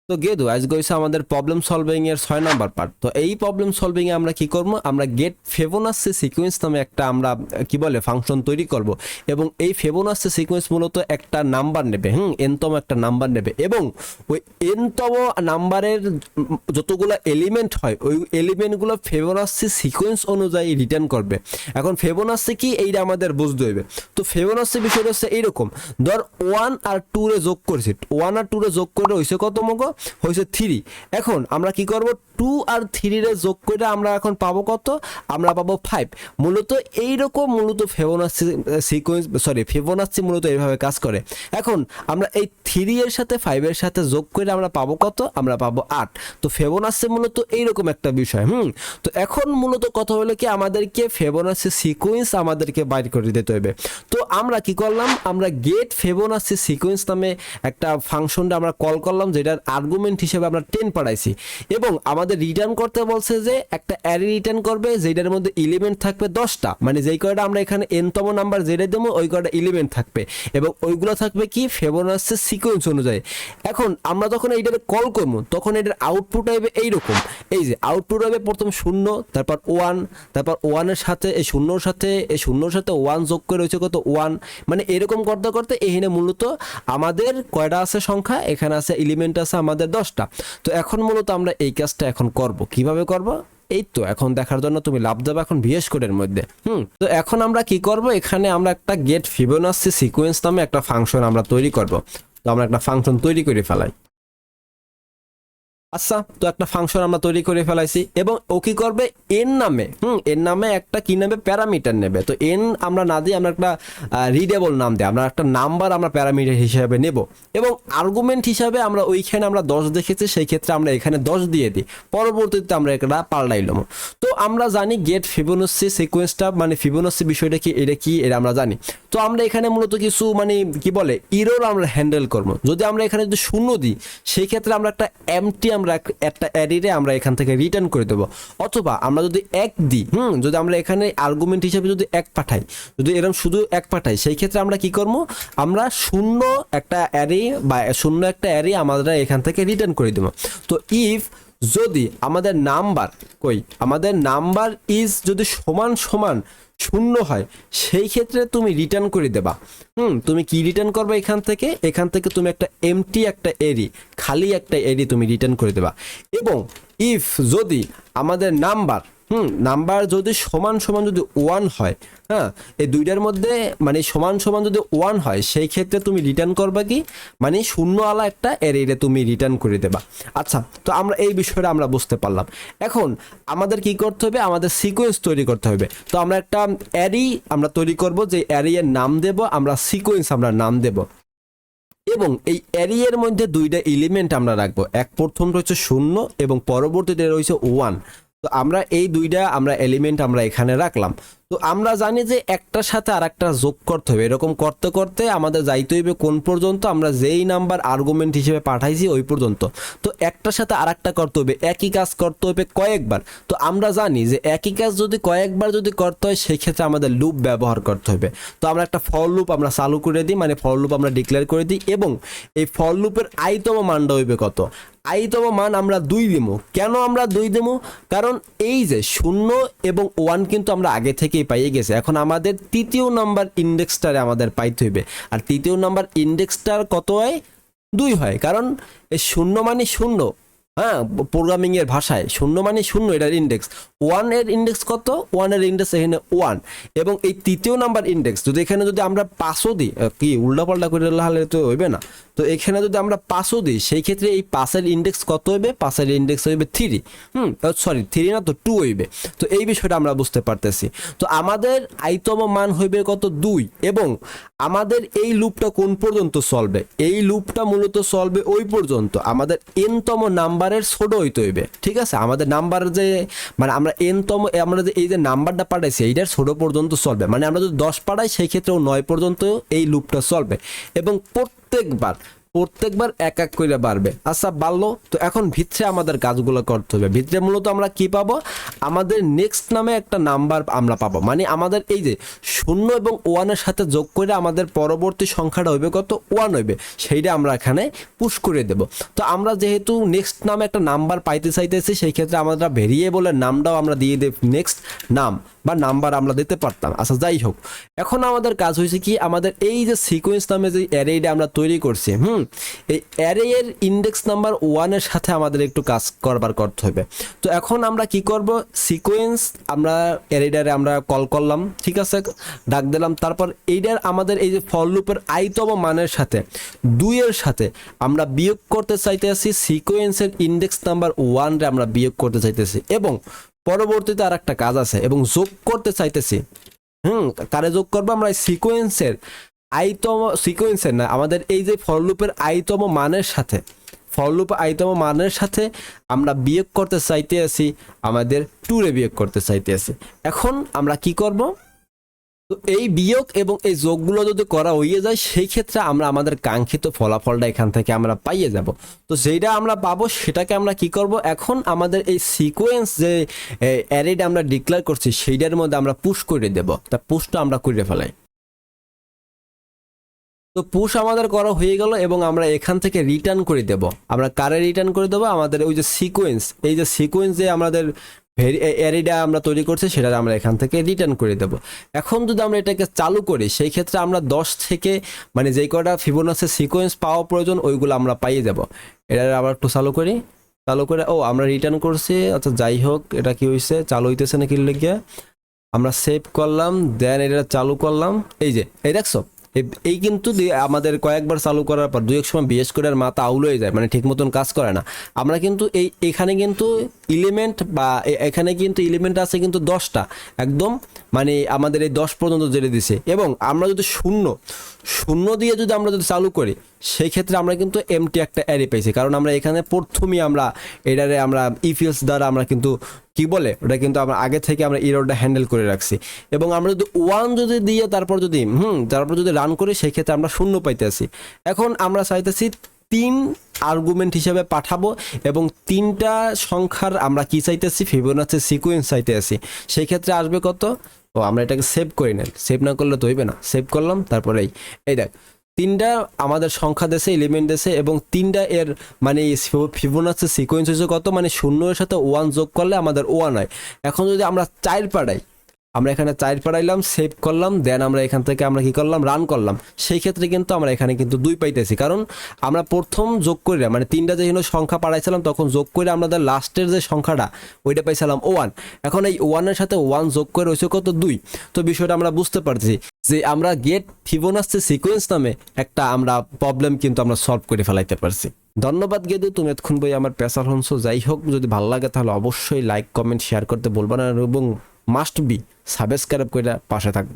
তো গেদু আজকে হইছে আমাদের প্রবলেম সলভিং এর 6 নাম্বার পার্ট। তো এই প্রবলেম সলভিং এ আমরা কি করব, আমরা গেট ফিবোনাচি সিকোয়েন্স নামে একটা আমরা কি বলে ফাংশন তৈরি করব এবং এই ফিবোনাচি সিকোয়েন্স মূলত একটা নাম্বার নেবে, এনতম একটা নাম্বার নেবে এবং ওই এনতম নাম্বারের যতগুলো এলিমেন্ট হয় ওই এলিমেন্টগুলো ফিবোনাচি সিকোয়েন্স অনুযায়ী রিটার্ন করবে। এখন ফিবোনাচি কি এইটা আমাদের বুঝতে হবে। তো ফিবোনাচি বিষয়টা হচ্ছে এইরকম, ধর 1 আর 2 রে যোগ করেছি, 1 আর 2 রে যোগ করে হইছে কত মগো, হয়েছে 3। এখন আমরা কি করব, 2 আর 3 রে যোগ করে আমরা এখন পাবো কত, আমরা পাবো 5। মূলত এইরকম মূলত ফিবোনাচি সিকোয়েন্স ফিবোনাচি মূলত এইভাবে কাজ করে। এখন আমরা এই 3 এর সাথে 5 এর সাথে যোগ করে আমরা পাবো কত, আমরা পাবো 8। তো ফিবোনাচি মূলত এইরকম একটা বিষয়। তো এখন মূলত কথা হলো কি, আমাদেরকে ফিবোনাচি সিকোয়েন্স আমাদেরকে বাইর করে দিতে হবে। তো আমরা কি করলাম, আমরা গেট ফিবোনাচি সিকোয়েন্স নামে একটা ফাংশনটা আমরা কল করলাম, যেটার আর্গুমেন্ট হিসেবে আমরা 10 পাঠাইছি এবং আমাদের রিটার্ন করতে বলছে যে একটা অ্যারে রিটার্ন করবে যেটার মধ্যে এলিমেন্ট থাকবে 10টা, মানে যেই কয়টা আমরা এখানে এনতম নাম্বার যেটা দেবো ওই কয়টা এলিমেন্ট থাকবে এবং ওইগুলো থাকবে কি ফিবোনাচি সিকোয়েন্স অনুযায়ী। এখন আমরা যখন এইটারে কল করব তখন এটার আউটপুট হবে এইরকম, এই যে আউটপুট হবে প্রথম 0, তারপর 1, তারপর 1 এর সাথে এই 0 এর সাথে 1 যোগ করে হচ্ছে কত 1, মানে এরকম করতে করতে এখানে মূলত আমাদের কয়টা আছে সংখ্যা, এখানে আছে এলিমেন্ট আছে আমাদের 10টা। তো এখন মূলত আমরা এই কাজটা এখন করব, কিভাবে করব এই তো এখন দেখার জন্য তুমি লাভ দেবে এখন ভিএস কোডের মধ্যে। তো এখন আমরা কি করব, এখানে আমরা একটা গেট ফিবোনাচি সিকোয়েন্স নামে একটা ফাংশন আমরা তৈরি করব। তো আমরা একটা ফাংশন তৈরি করে ফেলাই। আচ্ছা, তো একটা ফাংশন আমরা তৈরি করে ফেলাইছি এবং ও কি করবে, এন নামে এন নামে একটা কি নেবে, প্যারামিটার নেবে। তো এন আমরা না দিয়ে আমরা একটা রিডেবল নাম দিই, আমরা একটা নাম্বার আমরা প্যারামিটার হিসেবে নেব এবং আর্গুমেন্ট হিসাবে আমরা ওইখানে আমরা 10 দেখেছি, সেই ক্ষেত্রে আমরা এখানে 10 দিয়ে দিই, পরবর্তীতে আমরা এটা পাল্টাইলাম। তো আমরা জানি গেট ফিবোনাচি সিকোয়েন্সটা মানে ফিবোনাচি বিষয়টা কি, এটা আমরা জানি। তো আমরা এখানে মূলত কিছু মানে কি বলে এরর আমরা হ্যান্ডেল করব। যদি আমরা এখানে যদি 0 দিই সেই ক্ষেত্রে আমরা একটা এমটি আমরা একটা অ্যারেরে আমরা এখান থেকে রিটার্ন করে দেব, অথবা আমরা যদি 1 দিই, যদি আমরা এখানে আর্গুমেন্ট হিসেবে যদি 1 পাঠাই, যদি এরকম শুধু 1 পাঠাই সেই ক্ষেত্রে আমরা কি করব, আমরা 0 একটা অ্যারে বা 0 একটা অ্যারে আমরা এখান থেকে রিটার্ন করে দেব। তো ইফ যদি আমাদের নাম্বার ইজ যদি সমান 0 হয় সেই ক্ষেত্রে তুমি রিটার্ন করে দেবা। তুমি কি রিটার্ন করবে, এখান থেকে তুমি একটা এমটি একটা এরি, খালি একটা এরি তুমি রিটার্ন করে দেবা। এবং ইফ যদি আমাদের নাম্বার যদি সমান যদি 1 হয়, এই দুইটার মধ্যে মানে সমান যদি 1 হয় সেই ক্ষেত্রে তুমি রিটার্ন করবা কি, মানে 0 আলা একটা এরিরে তুমি রিটার্ন করে দেবা। আচ্ছা, তো আমরা এই বিষয়টা আমরা বুঝতে পারলাম। এখন আমাদের কি করতে হবে, আমাদের সিকোয়েন্স তৈরি করতে হবে। তো আমরা একটা অ্যারে আমরা তৈরি করব, যে অ্যারে এর নাম দেব আমরা সিকোয়েন্স আমরা নাম দেব এবং এই অ্যারে এর মধ্যে 2টা এলিমেন্ট আমরা রাখবো, এক প্রথমটা হচ্ছে 0 এবং পরবর্তীতে রয়েছে 1। তো আমরা এই 2টা আমরা এলিমেন্ট আমরা এখানে রাখলাম। তো আমরা জানি যে একটার সাথে আরেকটা যোগ করতে হবে, এরকম করতে করতে আমাদের যাইতে হইবে কোন পর্যন্ত, আমরা যেই নাম্বার আর্গুমেন্ট হিসেবে পাঠাইছি ওই পর্যন্ত। তো একটার সাথে আরেকটা করতে হবে, একই কাজ করতে হবে কয়েকবার। তো আমরা জানি যে একই কাজ যদি কয়েকবার যদি করতে হয় সেই ক্ষেত্রে আমাদের লুপ ব্যবহার করতে হবে। তো আমরা একটা ফর লুপ আমরা চালু করে দিই, মানে ফর লুপ আমরা ডিক্লেয়ার করে দিই এবং এই ফর লুপের আইতম মানটা হইবে কত, আইতম মান আমরা 2 দিব। কেন আমরা 2 দেব, কারণ এই যে 0 এবং 1 কিন্তু আমরা আগে থেকেই পাইয়ে গেছে। এখন আমাদের তৃতীয় নাম্বার ইন্ডেক্সটারে আমাদের পাইতে হইবে, আর তৃতীয় নাম্বার ইন্ডেক্সটার কত হয়, 2 হয়। কারণ এই 0 মানে 0, প্রোগ্রামিং এর ভাষায় 0 মানে 0 এটার ইন্ডেক্স। 1 এর ইন্ডেক্স কত, 1 এর ইন্ডেক্স এখানে 1 এবং এই তৃতীয় নাম্বার ইন্ডেক্স যদি এখানে যদি আমরা 5ও দিই, কি উল্টাপাল্টা করে হলে তো হইবে না। তো এখানে যদি আমরা 5ও দিই সেই ক্ষেত্রে এই 5 এর ইন্ডেক্স কত হইবে, 5 এর ইন্ডেক্স হইবে 3, 3 না তো 2 হইবে। তো এই বিষয়টা আমরা বুঝতে পারতেছি। তো আমাদের আইতম মান হইবে কত, 2 এবং আমাদের এই লুপটা কোন পর্যন্ত চলবে, এই লুপটা মূলত চলবে ওই পর্যন্ত আমাদের এনতম নাম্বারের ছোট হইতে হইবে। ঠিক আছে, আমাদের নাম্বার যে মানে আমরা এনতম আমরা যে এই যে নাম্বারটা পাঠাইছি এইটার ছোট পর্যন্ত চলবে, মানে আমরা যদি 10 পাঠাই সেই ক্ষেত্রেও 9 পর্যন্ত এই লুপটা চলবে এবং প্রত্যেকবার এক এক করে বাড়বে। আচ্ছা বাড়লো, তো এখন ভিতরে আমাদের কাজগুলো করতে হবে। ভিতরে মূলত আমরা কি পাবো, আমাদের নেক্সট নামে একটা নাম্বার আমরা পাবো, মানে আমাদের এই যে 0 এবং 1-এর সাথে যোগ করে আমাদের পরবর্তী সংখ্যাটা হইবে কত, 1 হইবে, সেইটা আমরা এখানে পুশ করে দেব। তো আমরা যেহেতু নেক্সট নামে একটা নাম্বার পাইতে চাইতেছি, সেই ক্ষেত্রে আমরা ভেরিয়েবলের নামটাও আমরা দিয়ে দেব নেক্সট নাম বা নাম্বার আমরা দিতে পারতাম। আচ্ছা যাই হোক, এখন আমাদের কাজ হয়েছে কি, আমাদের এই যে সিকোয়েন্স নামে যে অ্যারেটা আমরা তৈরি করছি, এই অ্যারে এর ইন্ডেক্স নাম্বার 1-এর সাথে আমাদের একটু কাজ করতে হবে। তো এখন আমরা কি করব, সিকোয়েন্স আমরা অ্যারেটারে আমরা কল করলাম, ঠিক আছে, ডাক দিলাম। তারপর এইটার আমাদের এই যে ফর লুপের আইতম মানের সাথে 2-এর সাথে আমরা বিয়োগ করতে চাইতেছি সিকোয়েন্সের ইন্ডেক্স নাম্বার 1 রে আমরা বিয়োগ করতে চাইতেছি, এবং পরবর্তীতে আর একটা কাজ আছে, এবং যোগ করতে চাইতেছি। কারে যোগ করবো, আমরা সিকোয়েন্সের সিকোয়েন্সের না, আমাদের এই যে ফর লুপের আইতম মানের সাথে আমরা বিয়োগ করতে চাইতে আছি, আমাদের 2 রে বিয়োগ করতে চাইতে আছি। এখন আমরা কি করব, তো এই বিয়োগ এবং এই যোগগুলো যদি করা হয়ে যায়, সেই ক্ষেত্রে আমরা আমাদের কাঙ্ক্ষিত ফলাফলটা এখান থেকে আমরা পাইয়ে যাব। তো যেটা আমরা পাবো সেটাকে আমরা কি করব, এখন আমাদের এই সিকোয়েন্স যে অ্যারেটা আমরা ডিক্লেয়ার করছি সেইটার মধ্যে আমরা পুশ করে দেব। তা পুশটা আমরা করে ফেলাই। তো পুশ আমাদের করা হয়ে গেল, এবং আমরা এখান থেকে রিটার্ন করে দেব। আমরা কারে রিটার্ন করে দেবো, আমাদের ওই যে সিকোয়েন্স, এই যে সিকোয়েন্স যে আমাদের অ্যারেটা আমরা তৈরি করছি সেটা আমরা এখান থেকে রিটার্ন করে দেব। এখন যদি আমরা এটাকে চালু করি, সেই ক্ষেত্রে আমরা 10 থেকে মানে যেই কটা ফিবোনাচি সিকোয়েন্স পাওয়া প্রয়োজন ওইগুলো আমরা পাইয়ে যাব। এটা আবার একটু চালু করে আমরা রিটার্ন করছি। আচ্ছা যাই হোক, এটা কি হয়েছে, চালু হইতেছে না কি লিখে, আমরা সেভ করলাম, দেন এটা চালু করলাম। এই যে এই দেখছো, এই কিন্তু আমাদের কয়েকবার চালু করার পর 2-এক সময় বিশেষ করে আর মাথা আউল হয়ে যায়, মানে ঠিক মতন কাজ করে না। আমরা কিন্তু এখানে কিন্তু এলিমেন্ট বা এখানে কিন্তু এলিমেন্ট আছে কিন্তু 10টা একদম, মানে আমাদের এই 10 পর্যন্ত জেনে দিছে। এবং আমরা যদি শূন্য দিয়ে যদি আমরা যদি চালু করি, সেই ক্ষেত্রে আমরা কিন্তু এমটি একটা অ্যারে পাইছি, কারণ আমরা এখানে প্রথমেই আমরা এটারে আমরা ইফএলস দ্বারা আমরা কিন্তু কি বলে ওটা কিন্তু আমরা আগে থেকে আমরা এররটা হ্যান্ডেল করে রাখছি। এবং আমরা যদি 1 যদি দিয়ে তারপর যদি রান করি, সেই ক্ষেত্রে আমরা 0 পাইতেছি। এখন আমরা চাইতেছি 3 আর্গুমেন্ট হিসেবে পাঠাবো, এবং 3টা সংখ্যার আমরা কি চাইতেছি, ফিবোনাচি সিকোয়েন্স চাইতেছি। সেই ক্ষেত্রে আসবে কত, তো আমরা এটাকে সেভ করে নেন, সেভ না করলে তো হইবে না। সেভ করলাম, তারপরে এই দেখ 3টা আমাদের সংখ্যা দেশে এলিমেন্ট দেশে, এবং 3টা এর মানে ফিবোনাচি সিকোয়েন্স হচ্ছে কত, মানে 0-এর সাথে 1 যোগ করলে আমাদের 1 হয়। এখন যদি আমরা 4 পাঠাই, আমরা এখানে 4 পাঠাইলাম, সেভ করলাম, দেন আমরা এখান থেকে আমরা কি করলাম, রান করলাম। সেই ক্ষেত্রে কিন্তু আমরা এখানে কিন্তু 2 পাইতেছি, কারণ আমরা প্রথম যোগ করে মানে 3টা যে সংখ্যা পাঠাইছিলাম তখন যোগ করে আমাদের লাস্টের যে সংখ্যাটা ওইটা পাইছিলাম 1। এখন এই 1-এর সাথে 1 যোগ করে হয়েছে কত, 2। তো বিষয়টা আমরা বুঝতে পারছি যে আমরা গেট ফিবোনাচি সিকোয়েন্স নামে একটা আমরা প্রবলেম কিন্তু আমরা সলভ করে ফেলাইতে পারছি। ধন্যবাদ গেদু, তুমি এতক্ষণ বই আমার পেশার হনছো। যাই হোক, যদি ভালো লাগে তাহলে অবশ্যই লাইক কমেন্ট শেয়ার করতে বলবা না, এবং মাস্ট বি সাবস্ক্রাইব করে পাশে থাকবা।